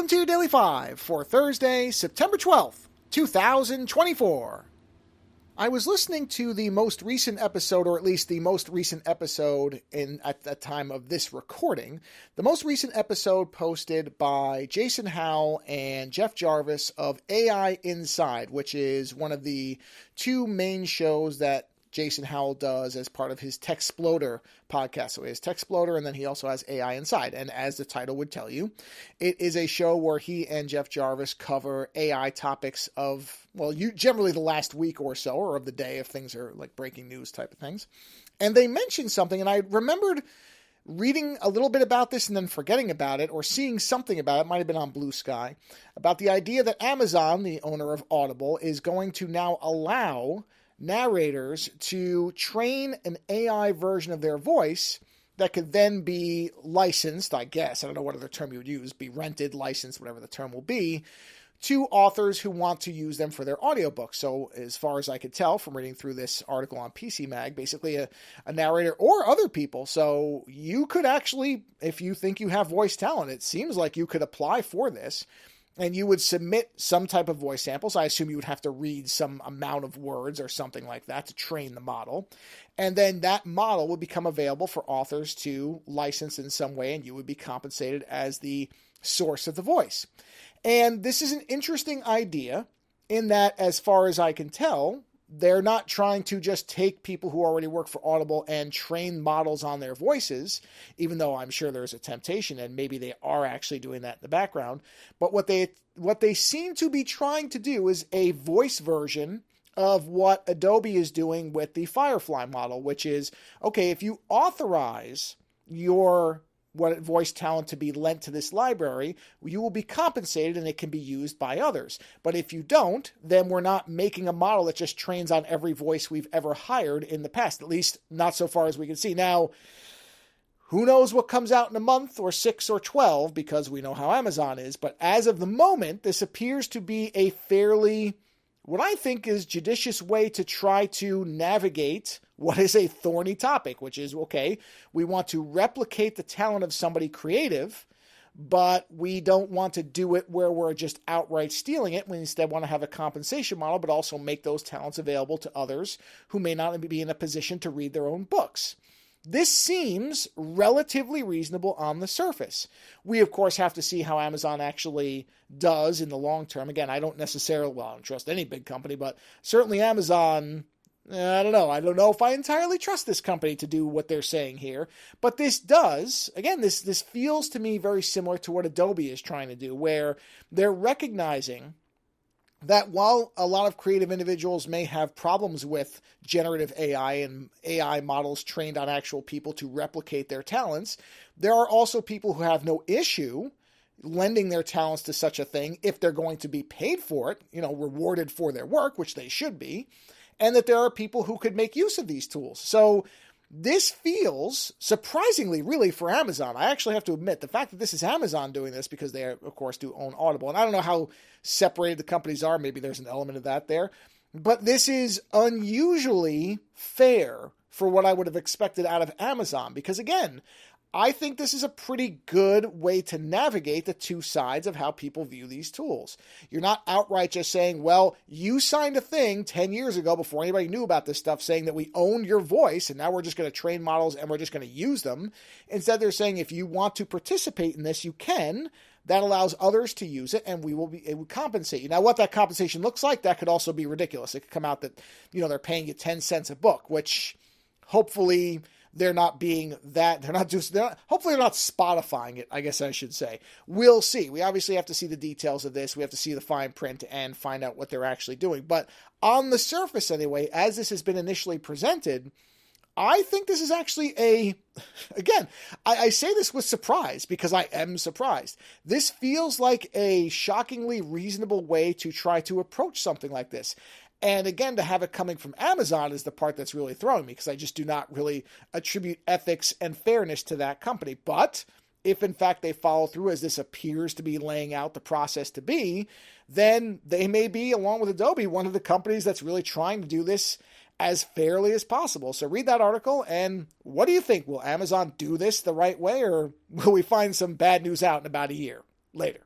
Welcome to Daily 5 for Thursday, September 12th, 2024. I was listening to the most recent episode, or at least the most recent episode at the time of this recording, the most recent episode posted by Jason Howell and Jeff Jarvis of AI Inside, which is one of the two main shows that Jason Howell does as part of his Techsploder podcast. So he has Techsploder, and then he also has AI Inside. And as the title would tell you, it is a show where he and Jeff Jarvis cover AI topics of, generally the last week or so, or of the day if things are like breaking news type of things. And they mentioned something, and I remembered reading a little bit about this and then forgetting about it, or seeing something about it, might have been on Blue Sky, about the idea that Amazon, the owner of Audible, is going to now allow narrators to train an AI version of their voice that could then be licensed, I guess, I don't know what other term you would use, be rented, licensed, whatever the term will be, to authors who want to use them for their audiobooks. So as far as I could tell from reading through this article on PC Mag, basically a narrator or other people. So you could actually, if you think you have voice talent, it seems like you could apply for this. And you would submit some type of voice samples. I assume you would have to read some amount of words or something like that to train the model. And then that model would become available for authors to license in some way, and you would be compensated as the source of the voice. And this is an interesting idea in that, as far as I can tell, they're not trying to just take people who already work for Audible and train models on their voices, even though I'm sure there's a temptation, and maybe they are actually doing that in the background. But what they seem to be trying to do is a voice version of what Adobe is doing with the Firefly model, which is, okay, if you authorize your voice talent to be lent to this library, you will be compensated and it can be used by others. But if you don't, then we're not making a model that just trains on every voice we've ever hired in the past, at least not so far as we can see. Now, who knows what comes out in a month or 6 or 12, because we know how Amazon is. But as of the moment, this appears to be a fairly, what I think is judicious way to try to navigate what is a thorny topic, which is, okay, we want to replicate the talent of somebody creative, but we don't want to do it where we're just outright stealing it. We instead want to have a compensation model, but also make those talents available to others who may not be in a position to read their own books. This seems relatively reasonable on the surface. We, of course, have to see how Amazon actually does in the long term. Again, I don't trust any big company, but certainly Amazon, I don't know. I don't know if I entirely trust this company to do what they're saying here. But this does, again, this feels to me very similar to what Adobe is trying to do, where they're recognizing that while a lot of creative individuals may have problems with generative AI and AI models trained on actual people to replicate their talents, there are also people who have no issue lending their talents to such a thing if they're going to be paid for it, rewarded for their work, which they should be, and that there are people who could make use of these tools. So this feels surprisingly, really, for Amazon. I actually have to admit, the fact that this is Amazon doing this, because they, of course, do own Audible, and I don't know how separated the companies are. Maybe there's an element of that there. But this is unusually fair for what I would have expected out of Amazon, because, again, I think this is a pretty good way to navigate the two sides of how people view these tools. You're not outright just saying, well, you signed a thing 10 years ago before anybody knew about this stuff saying that we owned your voice and now we're just going to train models and we're just going to use them. Instead, they're saying if you want to participate in this, you can. That allows others to use it, and it will compensate you. Now, what that compensation looks like, that could also be ridiculous. It could come out that, they're paying you 10 cents a book, which hopefully they're not being that, hopefully they're not Spotifying it, I guess I should say. We'll see. We obviously have to see the details of this. We have to see the fine print and find out what they're actually doing. But on the surface anyway, as this has been initially presented, I think this is actually again, I say this with surprise because I am surprised. This feels like a shockingly reasonable way to try to approach something like this. And again, to have it coming from Amazon is the part that's really throwing me, because I just do not really attribute ethics and fairness to that company. But if in fact they follow through as this appears to be laying out the process to be, then they may be, along with Adobe, one of the companies that's really trying to do this as fairly as possible. So read that article, and what do you think? Will Amazon do this the right way, or will we find some bad news out in about a year? Later.